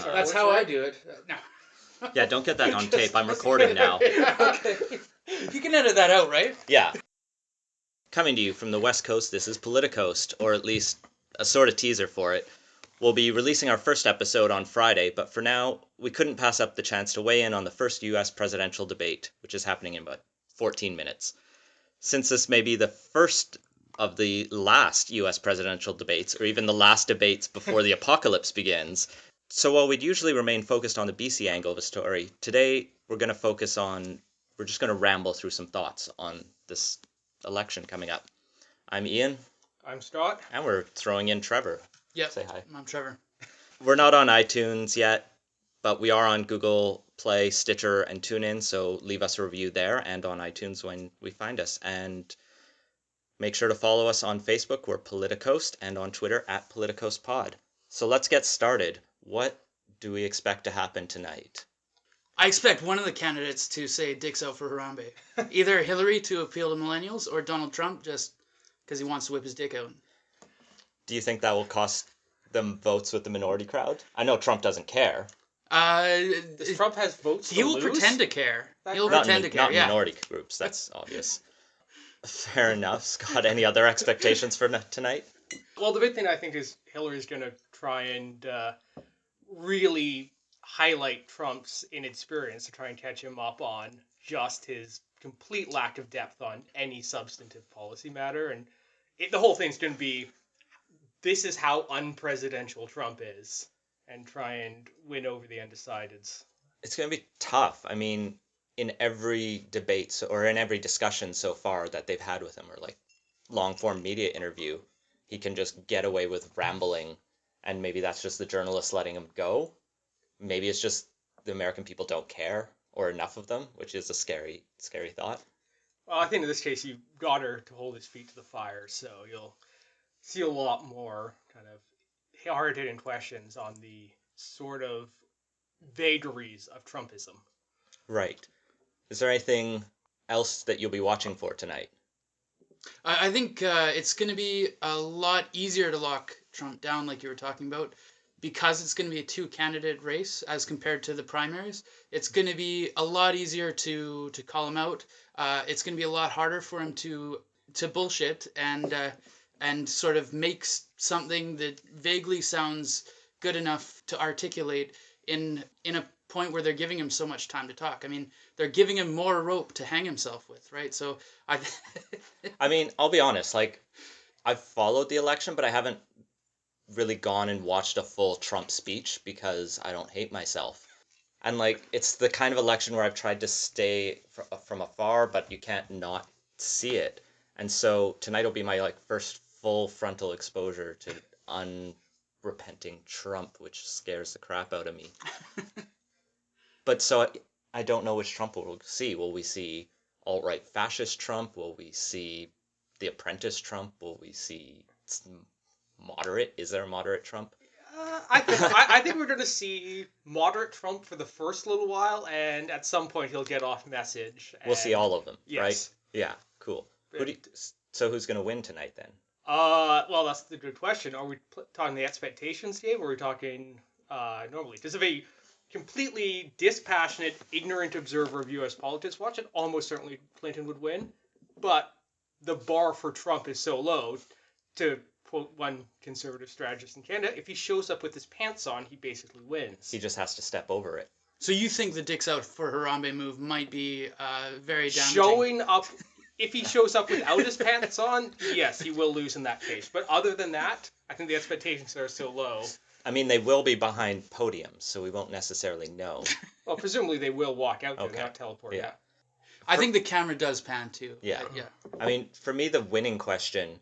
That's how I do it. No. Yeah, don't get that on tape. I'm recording now. Okay. You can edit that out, right? Yeah. Coming to you from the West Coast, this is PolitiCoast, or at least a sort of teaser for it. We'll be releasing our first episode on Friday, but for now, we couldn't pass up the chance to weigh in on the first U.S. presidential debate, which is happening in about 14 minutes. Since this may be the first of the last U.S. presidential debates, or even the last debates before the apocalypse begins, so while we'd usually remain focused on the BC angle of the story, today we're just going to ramble through some thoughts on this election coming up. I'm Ian. I'm Scott. And we're throwing in Trevor. Yep. Say hi. I'm Trevor. We're not on iTunes yet, but we are on Google Play, Stitcher, and TuneIn, so leave us a review there and on iTunes when we find us. And make sure to follow us on Facebook, we're PolitiCoast, and on Twitter at PolitiCoastPod. So let's get started. What do we expect to happen tonight? I expect one of the candidates to say dicks out for Harambe. Either Hillary to appeal to millennials or Donald Trump just because he wants to whip his dick out. Do you think that will cost them votes with the minority crowd? I know Trump doesn't care. Trump has votes He will pretend to care. He'll pretend to care, not minority groups, that's obvious. Fair enough. Scott, any other expectations for tonight? Well, the big thing I think is Hillary's going to try and really highlight Trump's inexperience to try and catch him up on just his complete lack of depth on any substantive policy matter. And the whole thing's going to be, this is how unpresidential Trump is, and try and win over the undecideds. It's going to be tough. I mean, in every debate or in every discussion so far that they've had with him, or like long-form media interview, he can just get away with rambling, and maybe that's just the journalists letting him go. Maybe it's just the American people don't care, or enough of them, which is a scary, scary thought. Well, I think in this case, you got her to hold his feet to the fire, so you'll see a lot more kind of hard-hitting questions on the sort of vagaries of Trumpism. Right. Is there anything else that you'll be watching for tonight? I think it's going to be a lot easier to lock Trump down, like you were talking about, because it's going to be a two-candidate race as compared to the primaries. It's going to be a lot easier to call him out. It's going to be a lot harder for him to bullshit and sort of makes something that vaguely sounds good enough to articulate in a point where they're giving him so much time to talk. I mean, they're giving him more rope to hang himself with, right? So I mean, I'll be honest, like, I've followed the election, but I haven't really gone and watched a full Trump speech because I don't hate myself. And like, it's the kind of election where I've tried to stay from afar, but you can't not see it. And so tonight will be my like first full frontal exposure to unrepenting Trump, which scares the crap out of me. But so I don't know which Trump we'll see. Will we see alt-right fascist Trump? Will we see the apprentice Trump? Will we see moderate? Is there a moderate Trump? I think we're going to see moderate Trump for the first little while, and at some point he'll get off message. We'll see all of them, yes. Right? Yeah, cool. So who's going to win tonight then? Well, that's the good question. Are we talking the expectations game, or are we talking normally? Because if a completely dispassionate, ignorant observer of U.S. politics watch it, almost certainly Clinton would win. But the bar for Trump is so low, to quote one conservative strategist in Canada, if he shows up with his pants on, he basically wins. He just has to step over it. So you think the dicks out for Harambe move might be very damaging? Showing up, if he shows up without his pants on, yes, he will lose in that case. But other than that, I think the expectations are so low. I mean, they will be behind podiums, so we won't necessarily know. Well, presumably they will walk out there, not teleport. Yeah. I think the camera does pan too. Yeah. Yeah. I mean, for me, the winning question,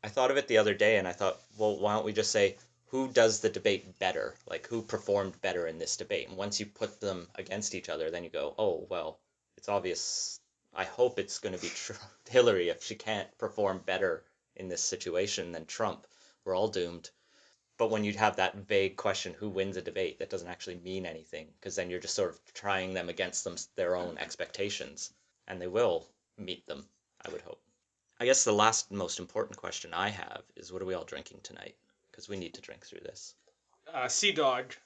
I thought of it the other day, and I thought, well, why don't we just say, who does the debate better? Like, who performed better in this debate? And once you put them against each other, then you go, oh, well, it's obvious. I hope it's going to be Hillary if she can't perform better in this situation than Trump. We're all doomed. But when you have that vague question, who wins a debate, that doesn't actually mean anything, because then you're just sort of trying them against their own expectations, and they will meet them, I would hope. I guess the last most important question I have is, what are we all drinking tonight? Because we need to drink through this. Sea Dog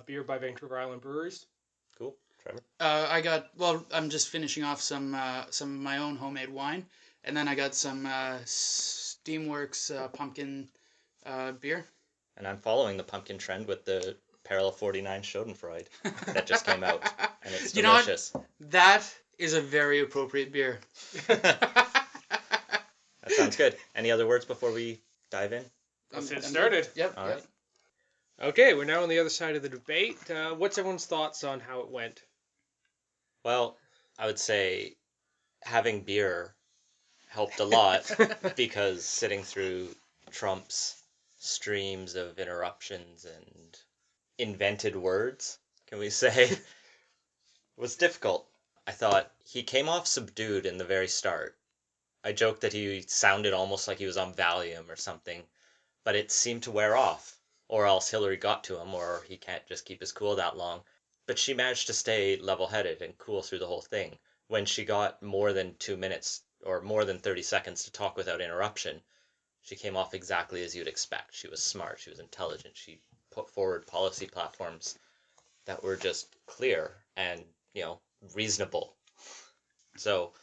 beer by Vancouver Island Brewers. Cool. Trevor? I'm just finishing off some of my own homemade wine, and then I got some Steamworks pumpkin beer. And I'm following the pumpkin trend with the Parallel 49 Schadenfreude that just came out, and it's You know what? delicious. That is a very appropriate beer. That sounds good. Any other words before we dive in? Let's get started. Yep. All yep. right. Okay, we're now on the other side of the debate. What's everyone's thoughts on how it went? Well, I would say having beer helped a lot because sitting through Trump's streams of interruptions and invented words, can we say, was difficult. I thought he came off subdued in the very start. I joked that he sounded almost like he was on Valium or something, but it seemed to wear off, or else Hillary got to him, or he can't just keep his cool that long. But she managed to stay level-headed and cool through the whole thing. When she got more than 2 minutes or more than 30 seconds to talk without interruption, she came off exactly as you'd expect. She was smart, she was intelligent, she put forward policy platforms that were just clear and, reasonable. So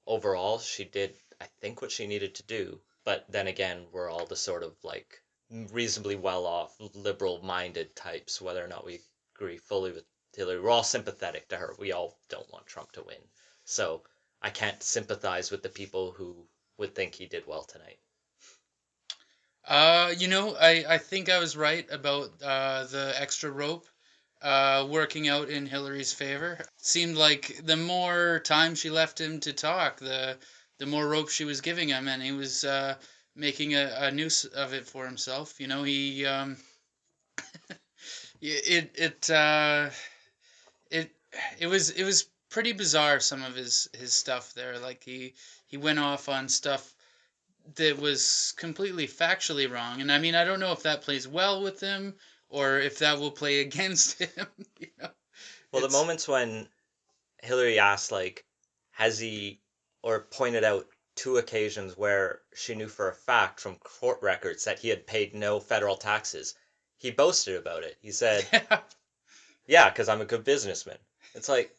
overall, she did, I think, what she needed to do. But then again, we're all the sort of reasonably well-off, liberal-minded types, whether or not we agree fully with Hillary. We're all sympathetic to her. We all don't want Trump to win. So I can't sympathize with the people who would think he did well tonight. I think I was right about the extra rope working out in Hillary's favor. Seemed like the more time she left him to talk, the more rope she was giving him, and he was making a noose of it for himself. He it was pretty bizarre, some of his stuff there. Like he went off on stuff that was completely factually wrong. And I mean, I don't know if that plays well with him or if that will play against him. Well, the moments when Hillary asked, has he, or pointed out 2 occasions where she knew for a fact from court records that he had paid no federal taxes, he boasted about it. He said, yeah, because I'm a good businessman. It's like,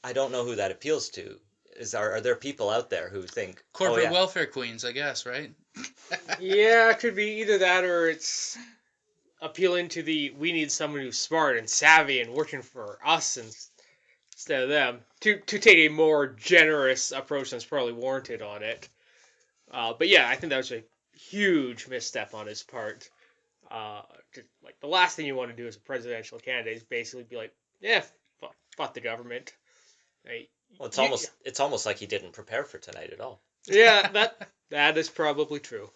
I don't know who that appeals to. Are there people out there who think corporate welfare queens, I guess, right? Yeah, it could be either that or it's appealing to we need someone who's smart and savvy and working for us instead of them. To take a more generous approach that's probably warranted on it. But yeah, I think that was a huge misstep on his part. The last thing you want to do as a presidential candidate is basically be like, yeah, fuck the government. Well, it's almost like he didn't prepare for tonight at all. Yeah, that is probably true.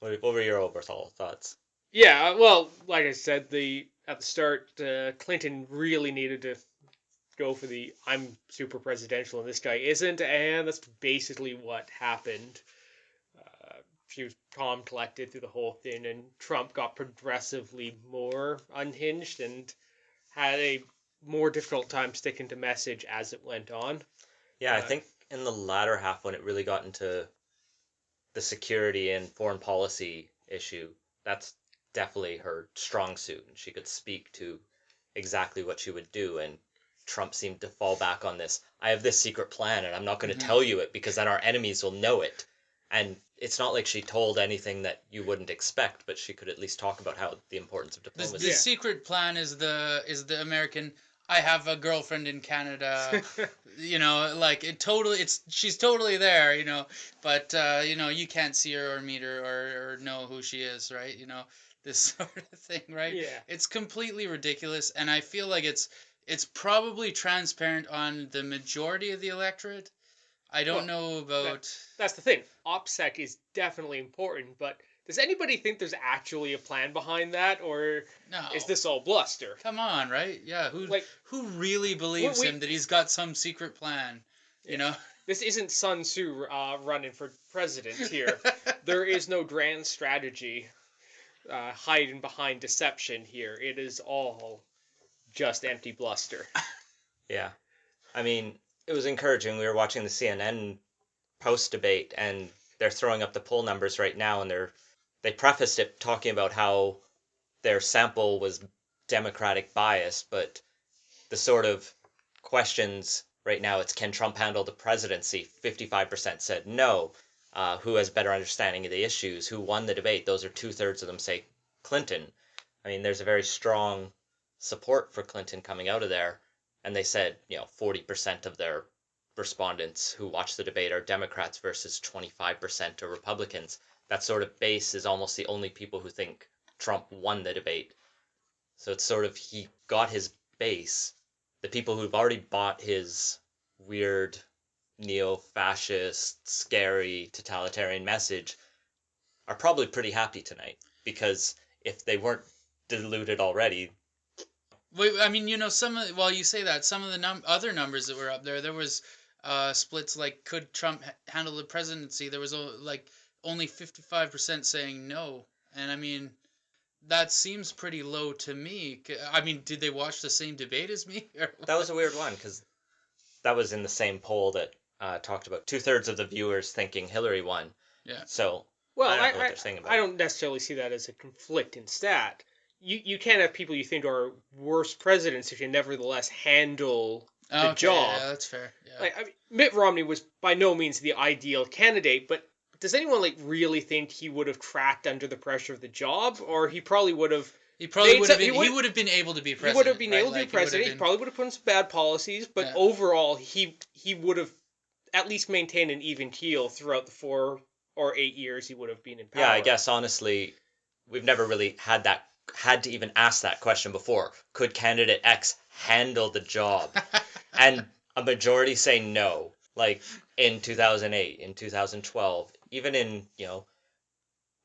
What were your overall thoughts? Yeah, well, like I said, at the start, Clinton really needed to go for the I'm super presidential and this guy isn't, and that's basically what happened. She was calm, collected through the whole thing, and Trump got progressively more unhinged and had a more difficult time sticking to message as it went on. Yeah, I think in the latter half, when it really got into the security and foreign policy issue, that's definitely her strong suit, and she could speak to exactly what she would do. And Trump seemed to fall back on this, I have this secret plan, and I'm not going to tell you it because then our enemies will know it. And it's not like she told anything that you wouldn't expect, but she could at least talk about how the importance of diplomacy. The secret plan is the American, I have a girlfriend in Canada, she's totally there, but you can't see her or meet her or know who she is, right? This sort of thing, right? Yeah. It's completely ridiculous, and I feel like it's probably transparent on the majority of the electorate. I don't know about... That's the thing. OPSEC is definitely important, but does anybody think there's actually a plan behind that, or is this all bluster? Come on, right? Yeah, who really believes him that he's got some secret plan, This isn't Sun Tzu running for president here. There is no grand strategy hiding behind deception here. It is all just empty bluster. Yeah. I mean, it was encouraging. We were watching the CNN post-debate, and they're throwing up the poll numbers right now, and they prefaced it talking about how their sample was Democratic biased, but the sort of questions right now, it's can Trump handle the presidency? 55% said no. Who has better understanding of the issues? Who won the debate? Those are 2/3 of them say Clinton. I mean, there's a very strong support for Clinton coming out of there. And they said, 40% of their respondents who watched the debate are Democrats versus 25% are Republicans. That sort of base is almost the only people who think Trump won the debate. So it's sort of he got his base. The people who've already bought his weird neo-fascist, scary, totalitarian message are probably pretty happy tonight, because if they weren't deluded already. Wait, I mean, while you say that, some of the other numbers that were up there was splits like, could Trump handle the presidency? There was like only 55% saying no. And I mean, that seems pretty low to me. I mean, did they watch the same debate as me? That was a weird one, because that was in the same poll that talked about 2/3 of the viewers thinking Hillary won. Yeah. So Well, I don't know what they're saying about I it. don't necessarily see that as a conflicting stat. You can't have people you think are worse presidents if you nevertheless handle the job. Yeah, that's fair. Yeah. Like, I mean, Mitt Romney was by no means the ideal candidate, but does anyone really think he would have cracked under the pressure of the job, or he probably would have? He probably would have He been. He would have been able to be president. He would have been right? able to be Like, he would have president. He been- probably would have put in some bad policies, but Yeah. overall, he would have at least maintained an even keel throughout the 4 or 8 years he would have been in power. Yeah, I guess honestly, we've never really had to even ask that question before. Could candidate X handle the job? And a majority say no. Like in 2008, in 2012, even in,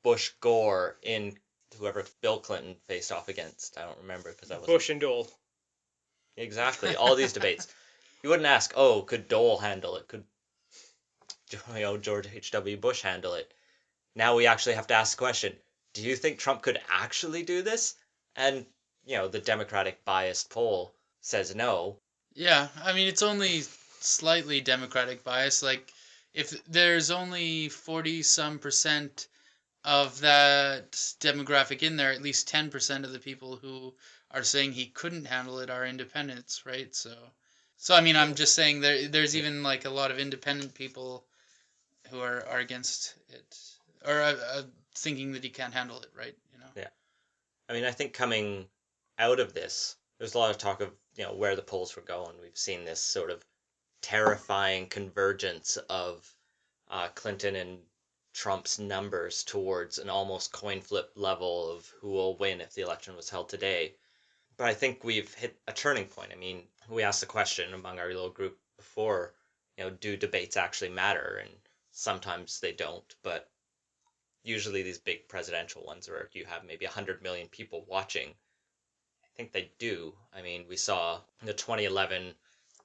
Bush Gore, in whoever Bill Clinton faced off against. I don't remember because I was Bush and Dole. Exactly. All these debates. You wouldn't ask, oh, could Dole handle it? Could George H.W. Bush handle it? Now we actually have to ask the question, do you think Trump could actually do this? And, the Democratic biased poll says no. Yeah, I mean, it's only slightly Democratic bias. Like, if there's only 40-some% of that demographic in there, at least 10% of the people who are saying he couldn't handle it are independents, right? So I mean, I'm just saying there's even like a lot of independent people who are against it, or thinking that he can't handle it, right? Yeah. I mean, I think coming out of this, there's a lot of talk of, where the polls were going. We've seen this sort of terrifying convergence of Clinton and Trump's numbers towards an almost coin flip level of who will win if the election was held today. But I think we've hit a turning point. I mean, we asked the question among our little group before, do debates actually matter? And sometimes they don't, but usually these big presidential ones where you have maybe 100 million people watching, I think they do. I mean, we saw the 2011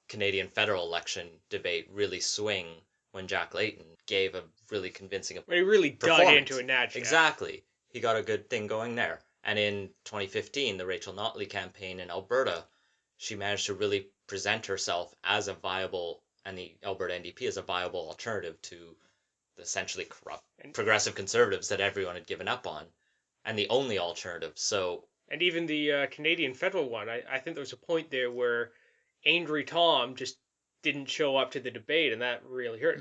Canadian federal election debate really swing when Jack Layton gave a really convincing When he really dug performance. into it naturally. Exactly. He got a good thing going there. And in 2015, the Rachel Notley campaign in Alberta, she managed to really present herself as a viable, and the Alberta NDP as a viable alternative to the essentially corrupt progressive conservatives that everyone had given up on, and the only alternative. So, and even the Canadian federal one, I think there was a point there where Angry Tom just didn't show up to the debate, and that really hurt.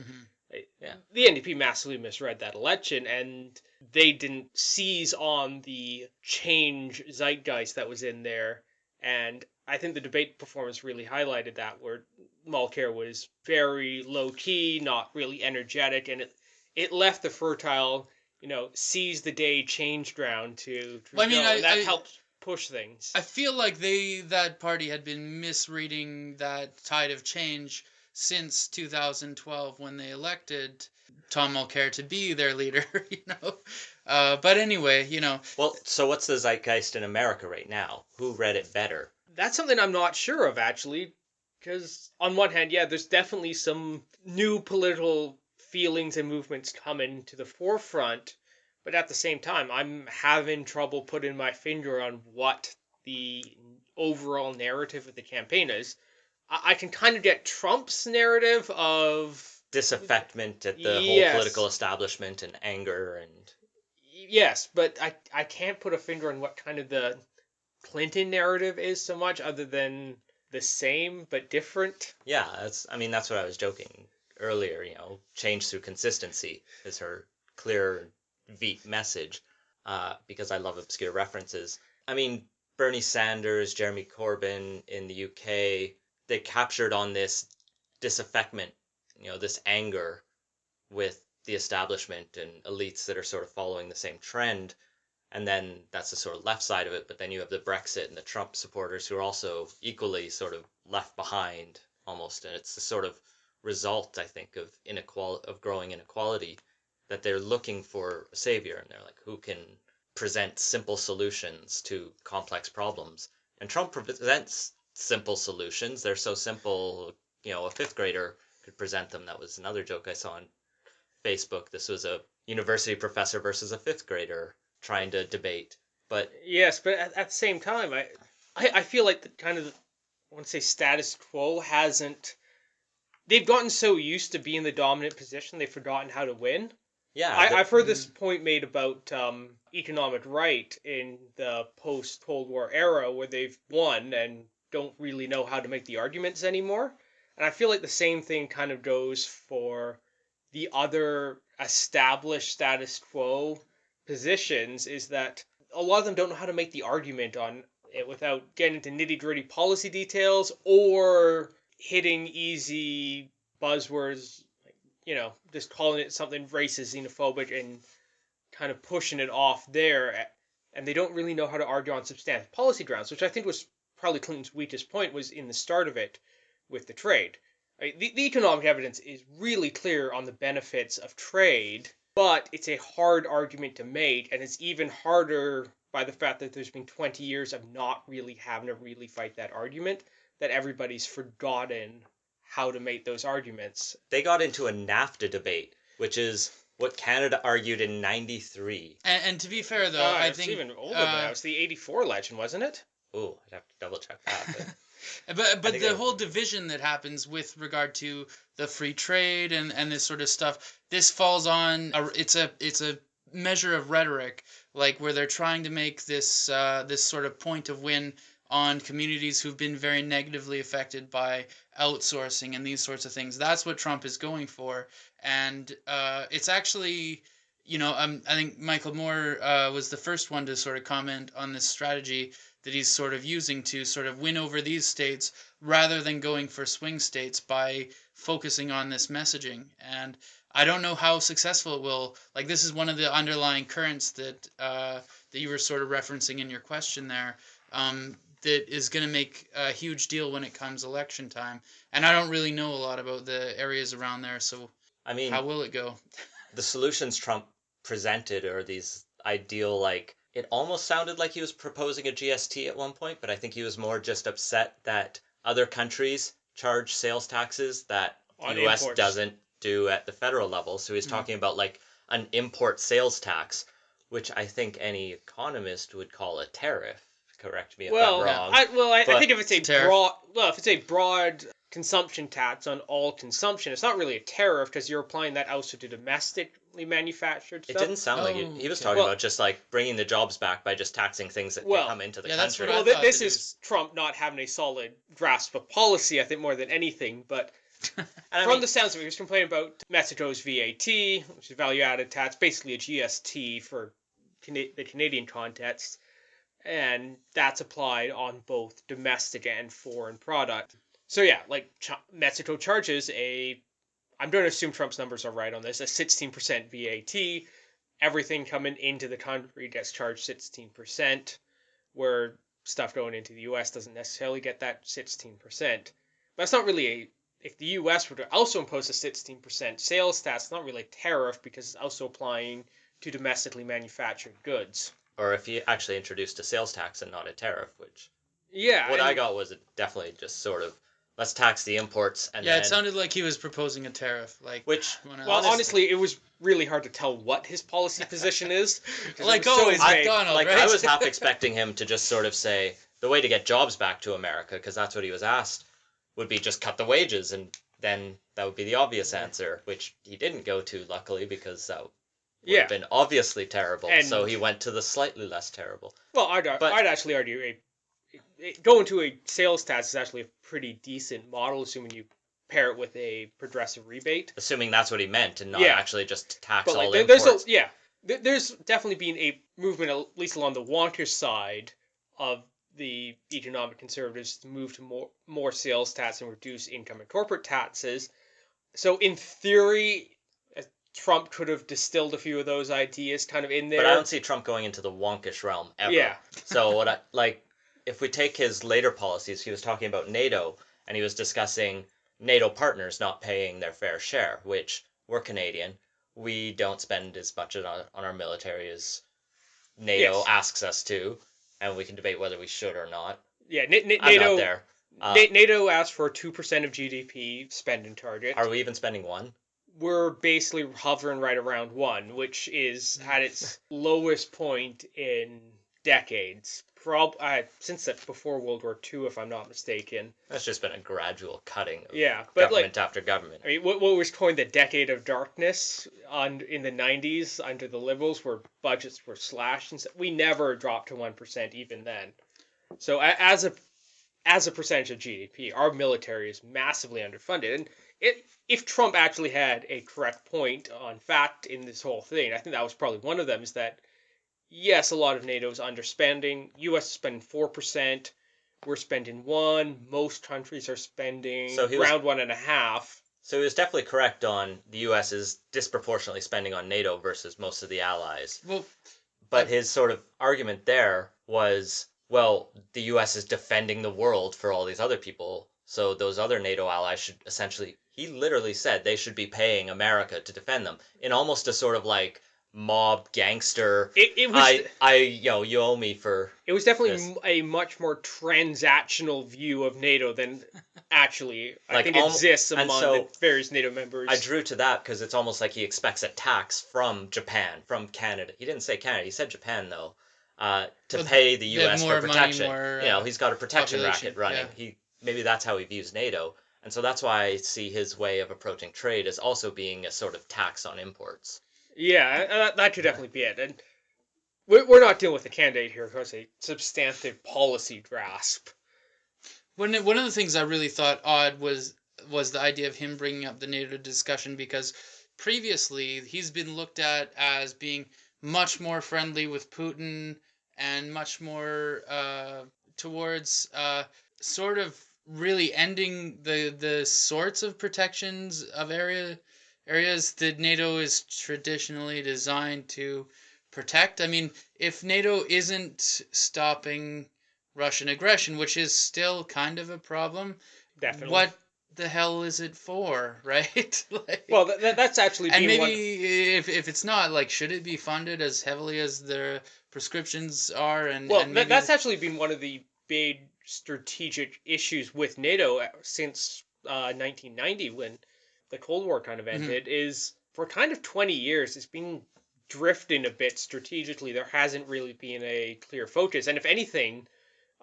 Yeah. The NDP massively misread that election, and they didn't seize on the change zeitgeist that was in there. And I think the debate performance really highlighted that, where Mulcair was very low key, not really energetic, and it left the fertile, seize the day change ground to Well, I mean, and that helped push things. I feel like that party had been misreading that tide of change since 2012 when they elected Tom Mulcair to be their leader, But anyway, Well, so what's the zeitgeist in America right now? Who read it better? That's something I'm not sure of, actually, because on one hand, yeah, there's definitely some new political feelings and movements coming to the forefront, but at the same time, I'm having trouble putting my finger on what the overall narrative of the campaign is. I can kind of get Trump's narrative of Disaffectment at the Yes. whole political establishment and anger and... Yes, but I can't put a finger on what kind of the Clinton narrative is so much, other than the same but different. Yeah, that's what I was joking earlier, change through consistency is her clear Veep message, because I love obscure references. I mean, Bernie Sanders, Jeremy Corbyn in the UK, they captured on this disaffectment, this anger with the establishment and elites that are sort of following the same trend. And then that's the sort of left side of it. But then you have the Brexit and the Trump supporters who are also equally sort of left behind almost. And it's the sort of result, I think, of growing inequality, that they're looking for a savior. And they're like, who can present simple solutions to complex problems? And Trump presents simple solutions. They're so simple, a fifth grader could present them. That was another joke I saw on Facebook. This was a university professor versus a fifth grader trying to debate. But Yes, but at the same time, I feel like the kind of, I want to say, status quo hasn't. They've gotten so used to being the dominant position, they've forgotten how to win. yeah, I've heard this point made about economic right in the post Cold War era, where they've won and don't really know how to make the arguments anymore. And I feel like the same thing kind of goes for the other established status quo positions, is that a lot of them don't know how to make the argument on it without getting into nitty gritty policy details or hitting easy buzzwords, like, just calling it something racist, xenophobic, and kind of pushing it off there. And they don't really know how to argue on substantive policy grounds, which I think was probably Clinton's weakest point, was in the start of it with the trade. Right? The economic evidence is really clear on the benefits of trade, but it's a hard argument to make, and it's even harder by the fact that there's been 20 years of not really having to really fight that argument, that everybody's forgotten how to make those arguments. they got into a NAFTA debate, which is what Canada argued in '93. And to be fair, though, I It's think even older than that. It was the '84 election, wasn't it? Oh, I'd have to double check that. but think the I- whole division that happens with regard to the free trade and this sort of stuff, this falls on it's a measure of rhetoric, like where they're trying to make this sort of point of win on communities who've been very negatively affected by outsourcing and these sorts of things. That's what Trump is going for, and it's actually. I think Michael Moore was the first one to sort of comment on this strategy that he's sort of using to sort of win over these states rather than going for swing states by focusing on this messaging. And I don't know how successful it will. Like, this is one of the underlying currents that you were sort of referencing in your question there. That is going to make a huge deal when it comes election time. And I don't really know a lot about the areas around there, so I mean, how will it go? the solutions Trump presented are these ideal, like, it almost sounded like he was proposing a GST at one point, but I think he was more just upset that other countries charge sales taxes that On the US imports. doesn't do at the federal level. So he's talking about like an import sales tax, which I think any economist would call a tariff. Correct me if Well, I'm wrong. I But think if it's a tariff. broad consumption tax on all consumption, it's not really a tariff because you're applying that also to domestically manufactured It stuff. didn't sound like Oh, he was okay. talking Well- about just like bringing the jobs back by just taxing things that Well, come into the yeah, that's country. what Well, I thought this that is is- Trump not having a solid grasp of policy, I think, more than anything. But And I from mean, the sounds of it, he was complaining about Mexico's VAT, which is value-added tax, basically a GST for the Canadian context, and that's applied on both domestic and foreign product. So yeah, like Mexico charges I'm going to assume Trump's numbers are right on this, a 16% VAT. Everything coming into the country gets charged 16%, where stuff going into the US doesn't necessarily get that 16%. But it's not really if the US were to also impose a 16% sales tax, it's not really a tariff because it's also applying to domestically manufactured goods. or if he actually introduced a sales tax and not a tariff, which Yeah. what I got was definitely just sort of let's tax the imports and Yeah, then it sounded like he was proposing a tariff. Like, which when I Well, listened. honestly, it was really hard to tell what his policy position is. 'cause it Like was so always, vague. McDonald, like right? I was half expecting him to just sort of say the way to get jobs back to America, because that's what he was asked, would be just cut the wages, and then that would be the obvious answer, which he didn't go to, luckily, because that would have been obviously terrible. And- so he went to the slightly less terrible. Well, But- I'd actually argue going to a sales tax is actually a pretty decent model, assuming you pair it with a progressive rebate. Assuming that's what he meant, and not Yeah. actually just tax But all like, imports. there's definitely been a movement, at least along the wonkish side of the economic conservatives, to move to more sales tax and reduce income and corporate taxes. So in theory, Trump could have distilled a few of those ideas kind of in there. But I don't see Trump going into the wonkish realm ever. Yeah. So if we take his later policies, he was talking about NATO, and he was discussing NATO partners not paying their fair share, which we're Canadian. We don't spend as much on our military as NATO asks us to, and we can debate whether we should or not. Yeah, I'm not there. NATO asked for a 2% of GDP spending target. Are we even spending 1%? We're basically hovering right around 1%, which is at its lowest point in decades. Since before World War II, if I'm not mistaken. That's just been a gradual cutting of but government after government. I mean, what was coined the decade of darkness in the 90s under the Liberals, where budgets were slashed, and we never dropped to 1% even then. So as a percentage of GDP, our military is massively underfunded. And if Trump actually had a correct point on fact in this whole thing, I think that was probably one of them, is that yes, a lot of NATO is underspending. U.S. is spending 4%. We're spending 1%. Most countries are spending around 1.5%. So he was definitely correct on the U.S. is disproportionately spending on NATO versus most of the allies. But his sort of argument there was, well, the U.S. is defending the world for all these other people, so those other NATO allies should essentially, he literally said they should be paying America to defend them in almost a sort of like mob gangster. You owe me for. It was definitely this. a much more transactional view of NATO than actually I think exists among the various NATO members. I drew to that because it's almost like he expects a tax from Japan, from Canada. He didn't say Canada. He said Japan though, to pay the U.S. for protection. He's got a protection racket running. Yeah. Maybe that's how he views NATO, and so that's why I see his way of approaching trade as also being a sort of tax on imports. Yeah, that could definitely be it. And we're not dealing with a candidate here who has a substantive policy grasp. One of the things I really thought odd was the idea of him bringing up the NATO discussion, because previously he's been looked at as being much more friendly with Putin and much more towards sort of really ending the sorts of protections of areas that NATO is traditionally designed to protect. I mean, if NATO isn't stopping Russian aggression, which is still kind of a problem, Definitely. what the hell is it for, right? Well, that's actually and maybe if it's not, like, should it be funded as heavily as the prescriptions are? And that's actually been one of the big strategic issues with NATO since 1990, when the Cold War kind of ended, is for kind of 20 years it's been drifting a bit strategically. There hasn't really been a clear focus, and if anything,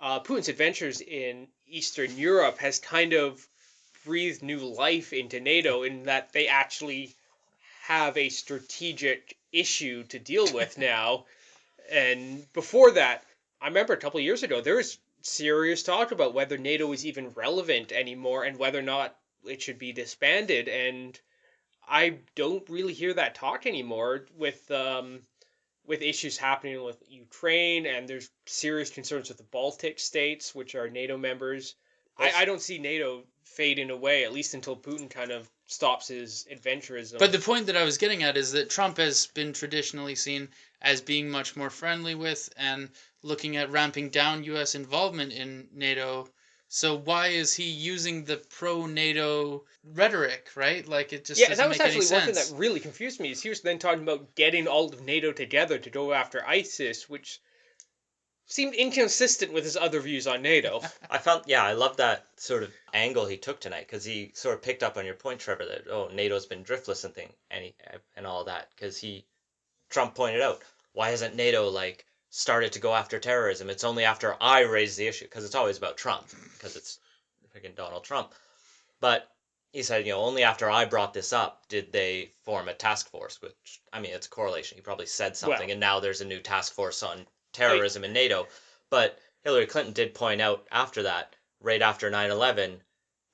Putin's adventures in Eastern Europe has kind of breathed new life into NATO, in that they actually have a strategic issue to deal with now. And before that, I remember a couple of years ago, there was serious talk about whether NATO is even relevant anymore and whether or not it should be disbanded. And I don't really hear that talk anymore with issues happening with Ukraine, and there's serious concerns with the Baltic states, which are NATO members. I don't see NATO fading away, at least until Putin kind of stops his adventurism. But the point that I was getting at is that Trump has been traditionally seen as being much more friendly with and looking at ramping down U.S. involvement in NATO. So why is he using the pro-NATO rhetoric, right? Like, it just doesn't make any sense. That was actually one thing that really confused me, is he was then talking about getting all of NATO together to go after ISIS, which seemed inconsistent with his other views on NATO. I love that sort of angle he took tonight, because he sort of picked up on your point, Trevor, that, NATO's been driftless and all that, because Trump pointed out, why hasn't NATO, like, started to go after terrorism? It's only after I raise the issue, because it's always about Trump, because it's freaking Donald Trump. But he said, only after I brought this up did they form a task force, which, I mean, it's a correlation. He probably said something, Well, and now there's a new task force on I, terrorism in NATO. But Hillary Clinton did point out after that, right after 9/11,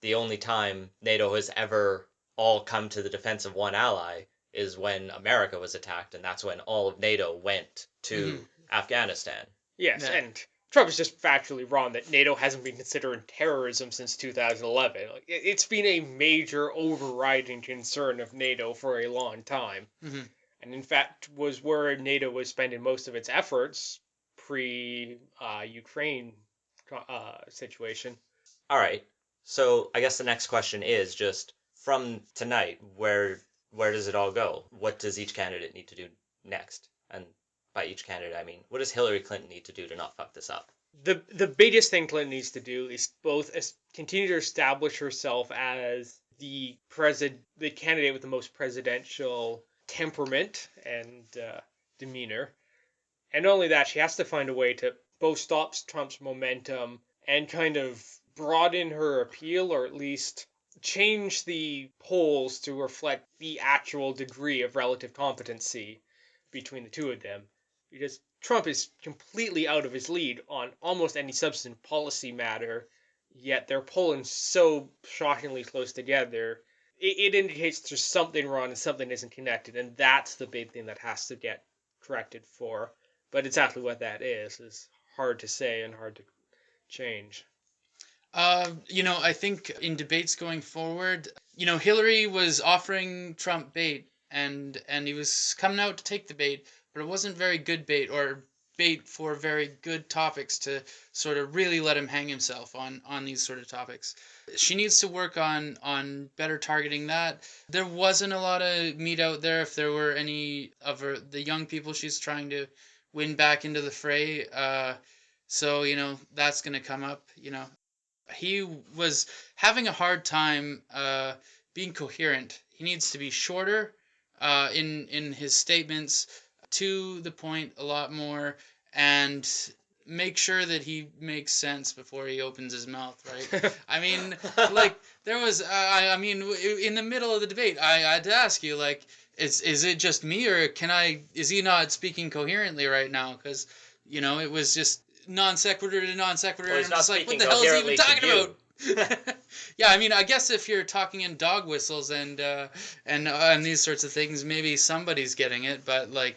the only time NATO has ever all come to the defense of one ally is when America was attacked, and that's when all of NATO went Hmm. to Afghanistan. yes, Yeah. and Trump is just factually wrong that NATO hasn't been considering terrorism since 2011. Like, it's been a major overriding concern of NATO for a long time. Hmm. And in fact was where NATO was spending most of its efforts pre Ukraine situation. All right. So I guess the next question is just from tonight, where does it all go? What does each candidate need to do next? And by each candidate, I mean, what does Hillary Clinton need to do to not fuck this up? The biggest thing Clinton needs to do is both continue to establish herself as the candidate with the most presidential temperament and demeanor, and not only that, she has to find a way to both stop Trump's momentum and kind of broaden her appeal, or at least change the polls to reflect the actual degree of relative competency between the two of them. Because Trump is completely out of his lead on almost any substantive policy matter, yet they're polling so shockingly close together. It indicates there's something wrong and something isn't connected, and that's the big thing that has to get corrected for. But exactly what that is hard to say and hard to change. I think in debates going forward, Hillary was offering Trump bait, and he was coming out to take the bait, but it wasn't very good bait, or bait for very good topics to sort of really let him hang himself on these sort of topics. She needs to work on better targeting that. There wasn't a lot of meat out there if there were any of the young people she's trying to win back into the fray. So that's going to come up. He was having a hard time being coherent. He needs to be shorter in his statements, to the point a lot more, and make sure that he makes sense before he opens his mouth. Right? I mean, like there was, I mean, in the middle of the debate, I had to ask you, like, is it just me, or is he not speaking coherently right now? Because it was just non sequitur to non sequitur, Well, and he's I'm not just like, what speaking the hell is he even coherently to talking you. about? Yeah, I mean, I guess if you're talking in dog whistles and these sorts of things, maybe somebody's getting it, but like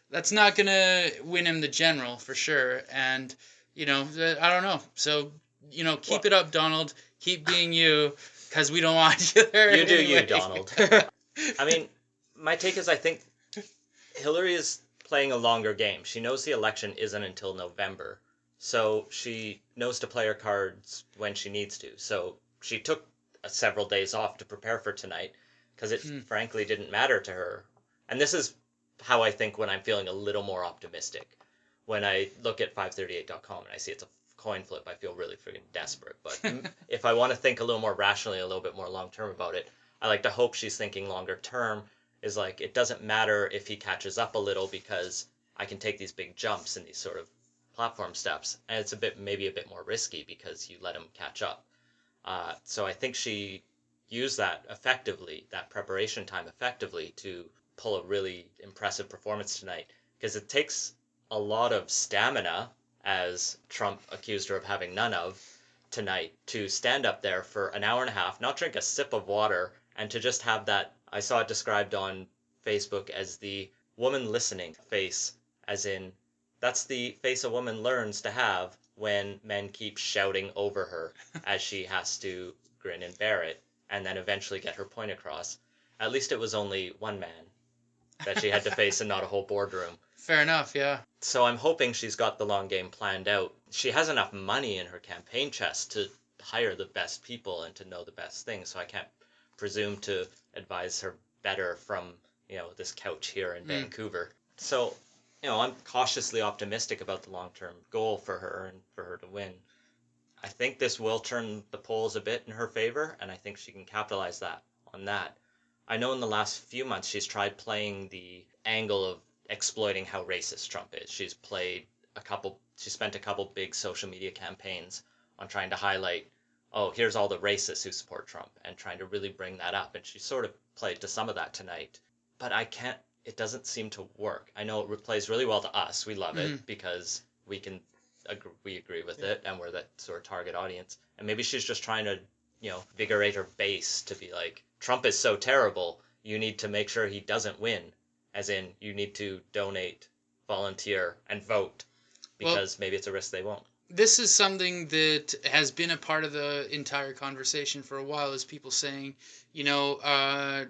that's not gonna win him the general for sure. And I don't know. So keep Well, it up, Donald. Keep being you, because we don't want you there You do you, anyway. Donald. I mean, my take is I think Hillary is playing a longer game. She knows the election isn't until November, so she knows to play her cards when she needs to. So she took several days off to prepare for tonight because it Hmm. frankly didn't matter to her. And this is how I think when I'm feeling a little more optimistic. When I look at 538.com and I see it's a coin flip, I feel really freaking desperate. But if I want to think a little more rationally, a little bit more long term about it, I like to hope she's thinking longer term, is like it doesn't matter if he catches up a little because I can take these big jumps and these sort of platform steps, and it's maybe a bit more risky because you let him catch up. So I think she used that preparation time effectively to pull a really impressive performance tonight because it takes a lot of stamina, as Trump accused her of having none of tonight, to stand up there for an hour and a half, not drink a sip of water, and to just have that. I saw it described on Facebook as the woman listening face, as in that's the face a woman learns to have when men keep shouting over her as she has to grin and bear it and then eventually get her point across. At least it was only one man that she had to face and not a whole boardroom. Fair enough. Yeah. So I'm hoping she's got the long game planned out. She has enough money in her campaign chest to hire the best people and to know the best things, so I can't presume to advise her better from, this couch here in Vancouver. So, I'm cautiously optimistic about the long-term goal for her and for her to win. I think this will turn the polls a bit in her favor, and I think she can capitalize on that. I know in the last few months she's tried playing the angle of exploiting how racist Trump is. She spent a couple big social media campaigns on trying to highlight, oh, here's all the racists who support Trump, and trying to really bring that up. And she sort of played to some of that tonight. But it doesn't seem to work. I know it plays really well to us. We love it because we agree with it, and we're that sort of target audience. And maybe she's just trying to, invigorate her base to be like, Trump is so terrible, you need to make sure he doesn't win. As in, you need to donate, volunteer, and vote, because maybe it's a risk they won't. This is something that has been a part of the entire conversation for a while, is people saying,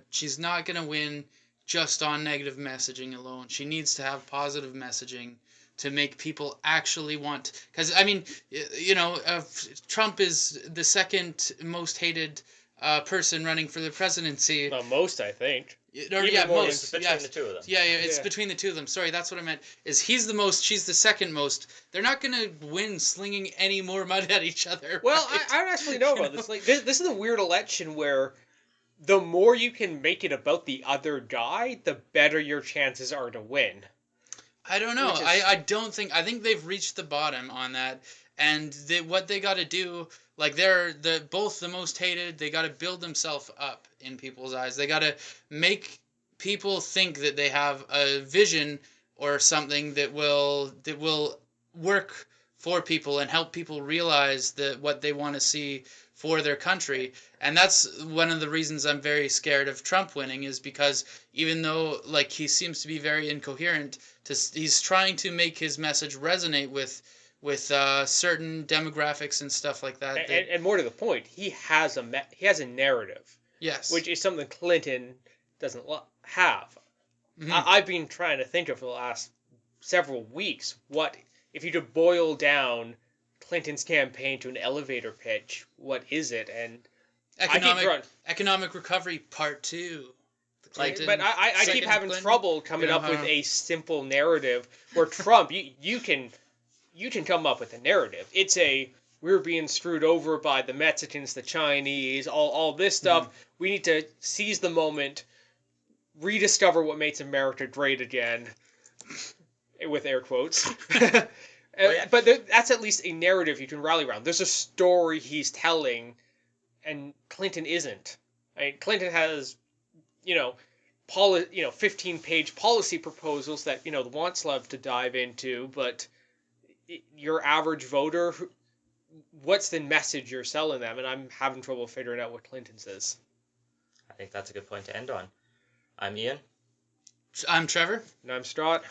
she's not going to win just on negative messaging alone. She needs to have positive messaging to make people actually want... Because, Trump is the second most hated person running for the presidency. The most, I think. Most. Between the two of them. Yeah, it's between the two of them. Sorry, that's what I meant. Is he's the most, she's the second most. They're not going to win slinging any more mud at each other. Well, right? I don't actually know about this. Like, this is a weird election where the more you can make it about the other guy, the better your chances are to win. I don't know. I think they've reached the bottom on that. And what they got to do, like, they're both the most hated. They got to build themselves up in people's eyes. They got to make people think that they have a vision or something that will work for people and help people realize that what they want to see for their country. And that's one of the reasons I'm very scared of Trump winning, is because even though, like, he seems to be very incoherent, he's trying to make his message resonate with certain demographics and stuff like that. And more to the point, he has a narrative. Yes. Which is something Clinton doesn't have. Mm-hmm. I've been trying to think of for the last several weeks, what if you could boil down Clinton's campaign to an elevator pitch, what is it? And economic recovery part 2. But I keep having trouble coming up with a simple narrative where Trump, you can come up with a narrative. It's we're being screwed over by the Mexicans, the Chinese, all this stuff. Mm-hmm. We need to seize the moment, rediscover what makes America great again, with air quotes. But that's at least a narrative you can rally around. There's a story he's telling, and Clinton isn't. Clinton has, 15-page policy proposals that, the wants love to dive into, but your average voter, what's the message you're selling them? And I'm having trouble figuring out what Clinton's is. I think that's a good point to end on. I'm Ian. I'm Trevor. And I'm Straught.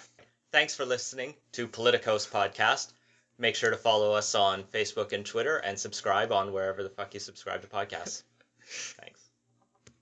Thanks for listening to PolitiCoast podcast. Make sure to follow us on Facebook and Twitter, and subscribe on wherever the fuck you subscribe to podcasts. Thanks.